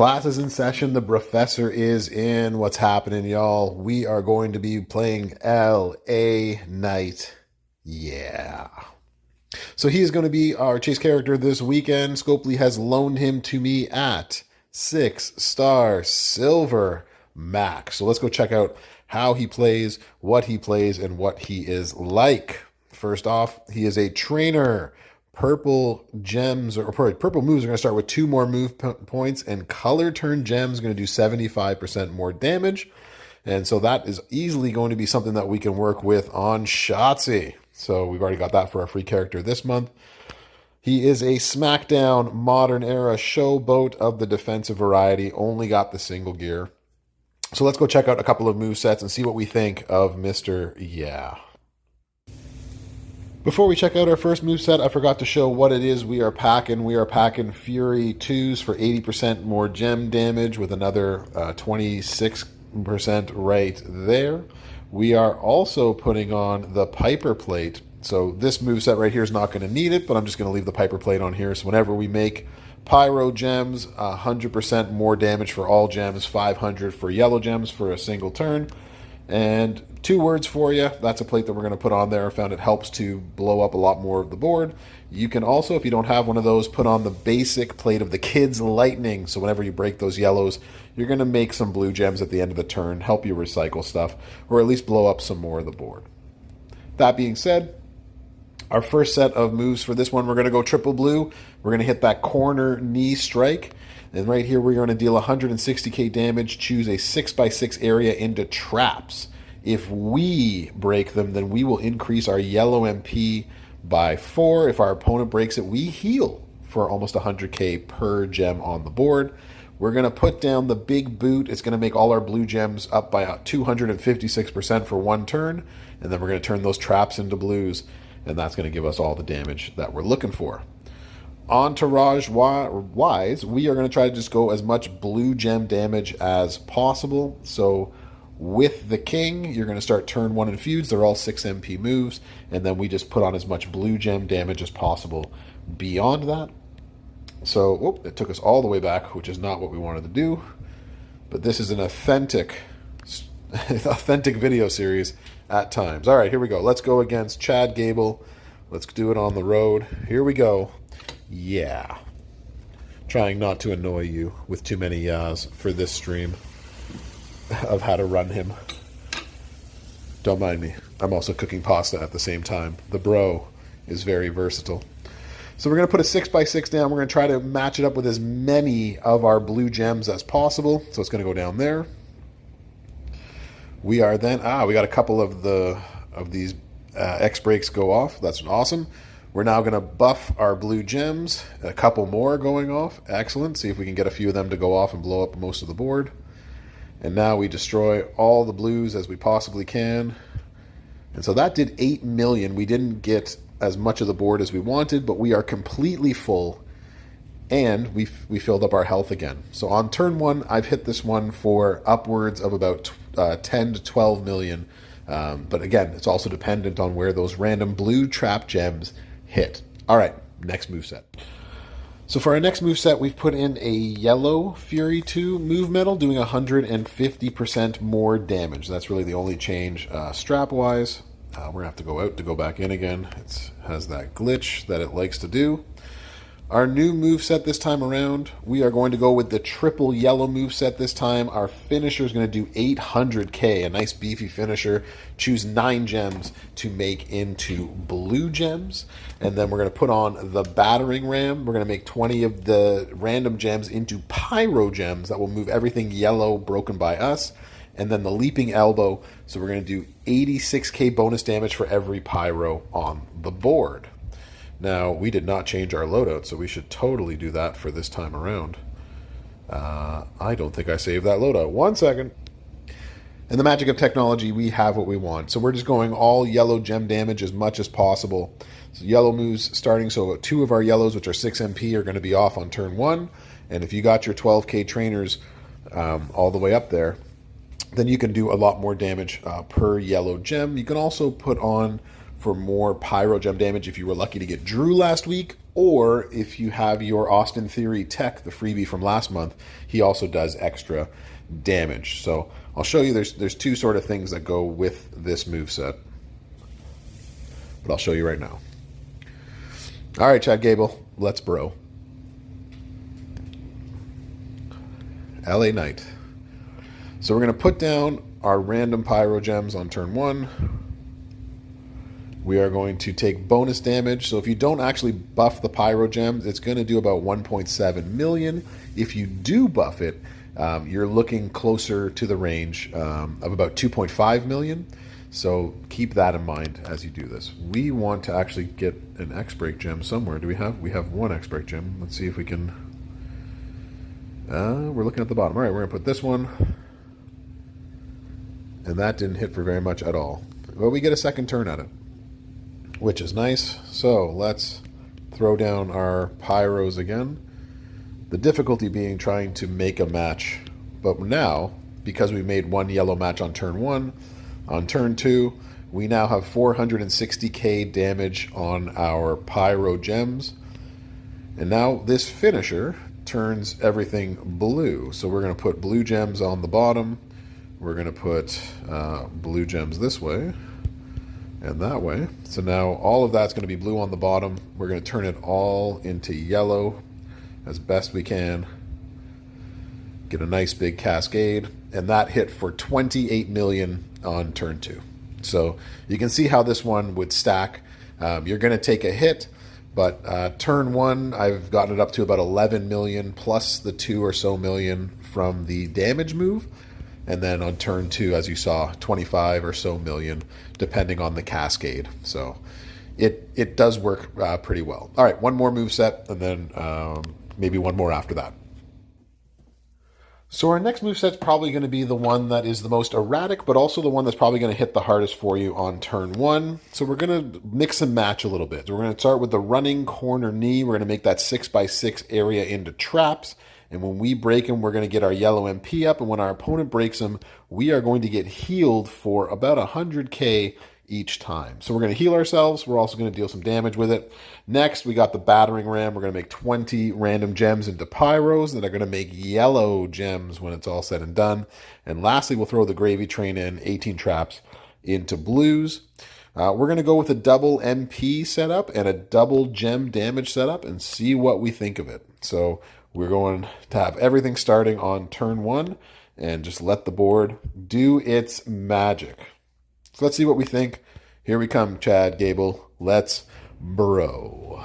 Class is in session. The Brofessor is in. What's happening, y'all? We are going to be playing LA Knight. Yeah. So he is going to be our chase character this weekend. Scopely has loaned him to me at 6-star silver max. So let's go check out how he plays, and what he is like. First off, he is a trainer. Purple gems, or purple moves are going to start with 2 more move points, and color turn gems are going to do 75% more damage. And so that is easily going to be something that we can work with on Shotzi. So we've already got that for our free character this month. He is a SmackDown modern era showboat of the defensive variety, only got the single gear. So let's go check out a couple of move sets and see what we think of Mr. Yeah. Before we check out our first moveset, I forgot to show what it is we are packing. We are packing Fury 2s for 80% more gem damage with another 26% right there. We are also putting on the Piper Plate. So this moveset right here is not going to need it, but I'm just going to leave the Piper Plate on here. So whenever we make Pyro gems, 100% more damage for all gems, 500 for yellow gems for a single turn. And 2 words for you. That's a plate that we're going to put on there. I found it helps to blow up a lot more of the board. You can also, if you don't have one of those, put on the basic plate of the Kids Lightning. So whenever you break those yellows, you're going to make some blue gems at the end of the turn, help you recycle stuff, or at least blow up some more of the board. That being said, our first set of moves for this one, we're going to go triple blue. We're going to hit that corner knee strike. And right here, we're going to deal 160k damage, choose a 6x6 area into traps. If we break them, then we will increase our yellow MP by 4. If our opponent breaks it, we heal for almost 100k per gem on the board. We're going to put down the big boot. It's going to make all our blue gems up by 256% for 1 turn. And then we're going to turn those traps into blues. And that's going to give us all the damage that we're looking for. Entourage-wise, we are going to try to just go as much blue gem damage as possible. So with the King, you're going to start turn 1 in feuds. They're all 6 MP moves. And then we just put on as much blue gem damage as possible beyond that. So, it took us all the way back, which is not what we wanted to do. But this is an authentic video series at times. All right, here we go. Let's go against Chad Gable. Let's do it on the road. Here we go. Yeah. Trying not to annoy you with too many yas for this stream of how to run him. Don't mind me. I'm also cooking pasta at the same time. The bro is very versatile. So we're going to put a 6x6 down. We're going to try to match it up with as many of our blue gems as possible. So it's going to go down there. We are then... we got a couple of these X breaks go off. That's awesome. We're now going to buff our blue gems. A couple more going off. Excellent. See if we can get a few of them to go off and blow up most of the board. And now we destroy all the blues as we possibly can. And so that did 8 million. We didn't get as much of the board as we wanted, but we are completely full. And we filled up our health again. So on turn 1, I've hit this one for upwards of about 10 to 12 million. But again, it's also dependent on where those random blue trap gems hit. All right, next moveset. So for our next moveset, we've put in a yellow Fury 2 move metal, doing 150% more damage. That's really the only change strap-wise. We're going to have to go out to go back in again. It has that glitch that it likes to do. Our new moveset this time around, we are going to go with the triple yellow moveset this time. Our finisher is going to do 800k, a nice beefy finisher. Choose 9 gems to make into blue gems. And then we're going to put on the battering ram. We're going to make 20 of the random gems into pyro gems that will move everything yellow broken by us. And then the leaping elbow. So we're going to do 86k bonus damage for every pyro on the board. Now, we did not change our loadout, so we should totally do that for this time around. I don't think I saved that loadout. 1 second. In the magic of technology, we have what we want. So we're just going all yellow gem damage as much as possible. So yellow moves starting, so 2 of our yellows, which are 6 MP, are going to be off on turn 1. And if you got your 12k trainers all the way up there, then you can do a lot more damage per yellow gem. You can also put on for more pyro gem damage if you were lucky to get Drew last week, Or if you have your Austin Theory Tech, the freebie from last month, he also does extra damage. So I'll show you there's two sort of things that go with this moveset. But I'll show you right now. All right, Chad Gable, let's bro. LA Knight. So we're going to put down our random pyro gems on turn 1. We are going to take bonus damage. So if you don't actually buff the pyro gems, it's going to do about 1.7 million. If you do buff it, you're looking closer to the range of about 2.5 million. So keep that in mind as you do this. We want to actually get an X-Break gem somewhere. Do we have? We have one X-Break gem. Let's see if we can. We're looking at the bottom. All right, we're going to put this one. And that didn't hit for very much at all. But we get a second turn at it, which is nice. So let's throw down our pyros again. The difficulty being trying to make a match. But now, because we made one yellow match on turn 1, on turn 2, we now have 460k damage on our pyro gems. And now this finisher turns everything blue. So we're going to put blue gems on the bottom. We're going to put blue gems this way and that way. So now all of that's going to be blue on the bottom. We're going to turn it all into yellow as best we can. Get a nice big cascade. And that hit for 28 million on turn 2. So you can see how this one would stack. You're going to take a hit, but turn 1, I've gotten it up to about 11 million plus the 2 or so million from the damage move. And then on turn 2, as you saw, 25 or so million, depending on the cascade. So it does work pretty well. All right, one more move set, and then maybe one more after that. So our next moveset's probably going to be the one that is the most erratic, but also the one that's probably going to hit the hardest for you on turn 1. So we're going to mix and match a little bit. So we're going to start with the running corner knee. We're going to make that 6x6 area into traps. And when we break them, we're going to get our yellow MP up. And when our opponent breaks them, we are going to get healed for about 100k each time. So we're going to heal ourselves. We're also going to deal some damage with it. Next, we got the battering ram. We're going to make 20 random gems into pyros that are going to make yellow gems when it's all said and done. And lastly, we'll throw the gravy train in, 18 traps into blues. We're going to go with a double MP setup and a double gem damage setup and see what we think of it. So we're going to have everything starting on turn 1 and just let the board do its magic. So let's see what we think. Here we come, Chad Gable. Let's bro.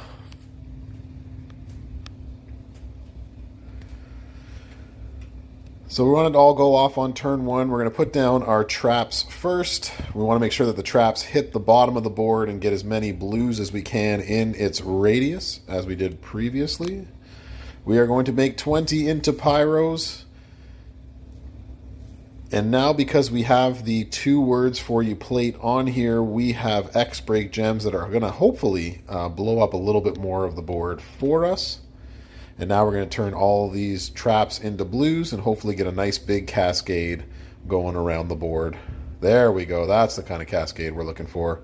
So we want it to all go off on turn 1. We're going to put down our traps first. We want to make sure that the traps hit the bottom of the board and get as many blues as we can in its radius, as we did previously. We are going to make 20 into pyros. And now, because we have the 2 words for you plate on here, we have X-Break gems that are going to hopefully blow up a little bit more of the board for us. And now we're going to turn all these traps into blues and hopefully get a nice big cascade going around the board. There we go. That's the kind of cascade we're looking for.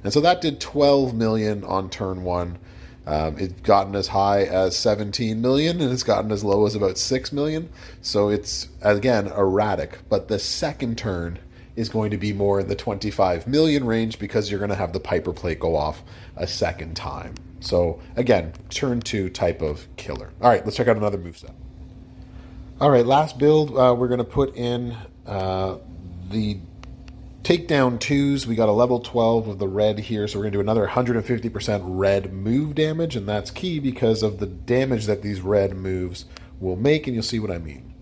And so that did 12 million on turn 1. It's gotten as high as 17 million and it's gotten as low as about 6 million. So it's, again, erratic. But the second turn is going to be more in the 25 million range because you're going to have the Piper plate go off a second time. So, again, turn 2 type of killer. All right, let's check out another moveset. All right, last build, we're going to put in the takedown 2s. We got a level 12 of the red here, so we're going to do another 150% red move damage, and that's key because of the damage that these red moves will make, and you'll see what I mean.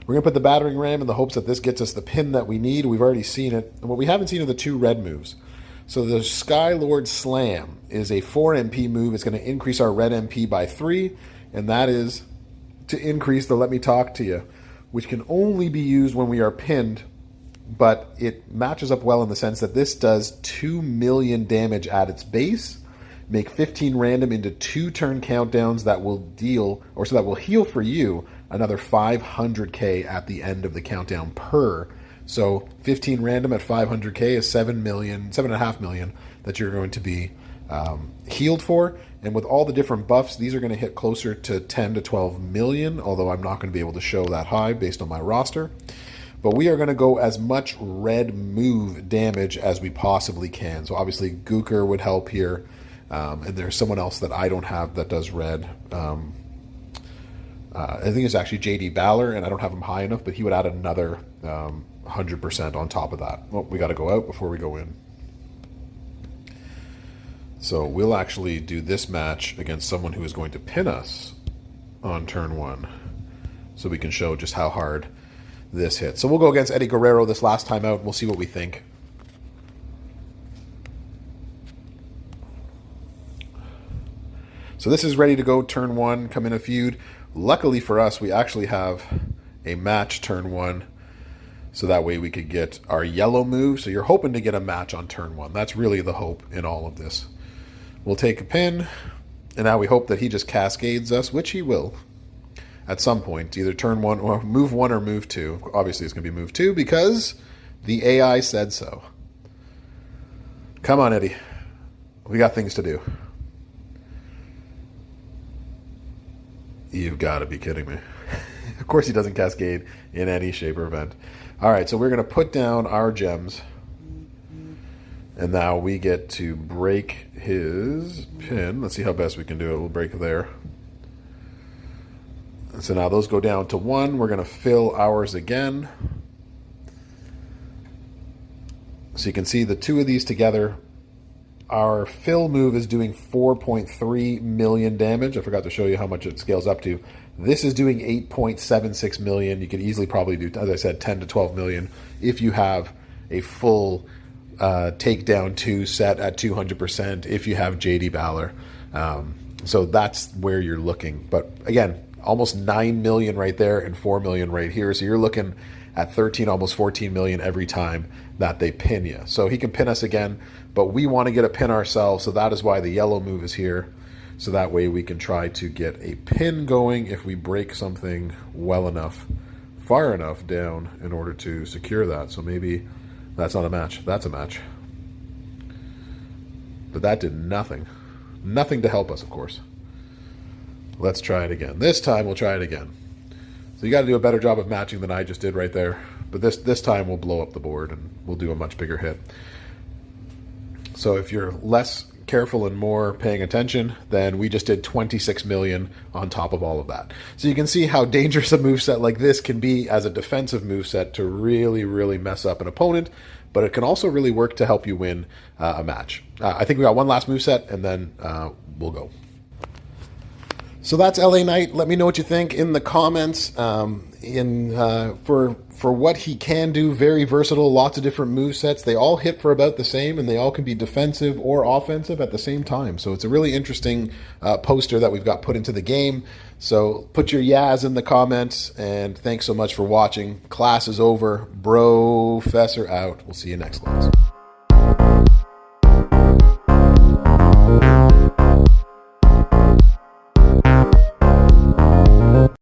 We're going to put the battering ram in the hopes that this gets us the pin that we need. We've already seen it, and what we haven't seen are the 2 red moves. So the Skylord Slam is a 4 MP move. It's going to increase our red MP by 3, and that is to increase the Let Me Talk to You, which can only be used when we are pinned, but it matches up well in the sense that this does 2 million damage at its base, make 15 random into 2 turn countdowns that will deal, or so that will heal for you another 500k at the end of the countdown per. So 15 random at 500k is 7.5 million that you're going to be healed for. And with all the different buffs, these are going to hit closer to 10 to 12 million, although I'm not going to be able to show that high based on my roster. But we are going to go as much red move damage as we possibly can. So obviously Gooker would help here. And there's someone else that I don't have that does red. I think it's actually JD Balor, and I don't have him high enough, but he would add another 100% on top of that. Well, we got to go out before we go in. So we'll actually do this match against someone who is going to pin us on turn 1, so we can show just how hard this hits. So we'll go against Eddie Guerrero this last time out, and we'll see what we think. So this is ready to go, turn 1, come in a feud. Luckily for us, we actually have a match turn 1, so that way we could get our yellow move. So you're hoping to get a match on turn 1. That's really the hope in all of this. We'll take a pin, and now we hope that he just cascades us, which he will at some point, either turn 1 or move 1 or move 2. Obviously, it's going to be move 2 because the AI said so. Come on, Eddie. We got things to do. You've got to be kidding me. Of course he doesn't cascade in any shape or event. All right, so we're going to put down our gems. And now we get to break his pin. Let's see how best we can do it. We'll break there. And so now those go down to 1. We're going to fill ours again. So you can see the 2 of these together. Our fill move is doing 4.3 million damage. I forgot to show you how much it scales up to. This is doing 8.76 million. You could easily probably do, as I said, 10 to 12 million if you have a full takedown 2 set at 200%, if you have JD Balor. So that's where you're looking. But again, almost 9 million right there and 4 million right here. So you're looking at 13, almost 14 million every time that they pin you. So he can pin us again, but we want to get a pin ourselves. So that is why the yellow move is here. So that way we can try to get a pin going if we break something well enough, far enough down in order to secure that. So maybe that's not a match. That's a match. But that did nothing. Nothing to help us, of course. Let's try it again. This time we'll try it again. So you got to do a better job of matching than I just did right there. But this time we'll blow up the board and we'll do a much bigger hit. So if you're less careful and more paying attention, then we just did 26 million on top of all of that. So you can see how dangerous a moveset like this can be as a defensive moveset to really, really mess up an opponent. But it can also really work to help you win a match. I think we got one last moveset and then we'll go. So that's LA Knight. Let me know what you think in the comments. For what he can do, very versatile, lots of different movesets. They all hit for about the same, and they all can be defensive or offensive at the same time. So it's a really interesting poster that we've got put into the game. So put your yas in the comments, and thanks so much for watching. Class is over. Brofessor out. We'll see you next class.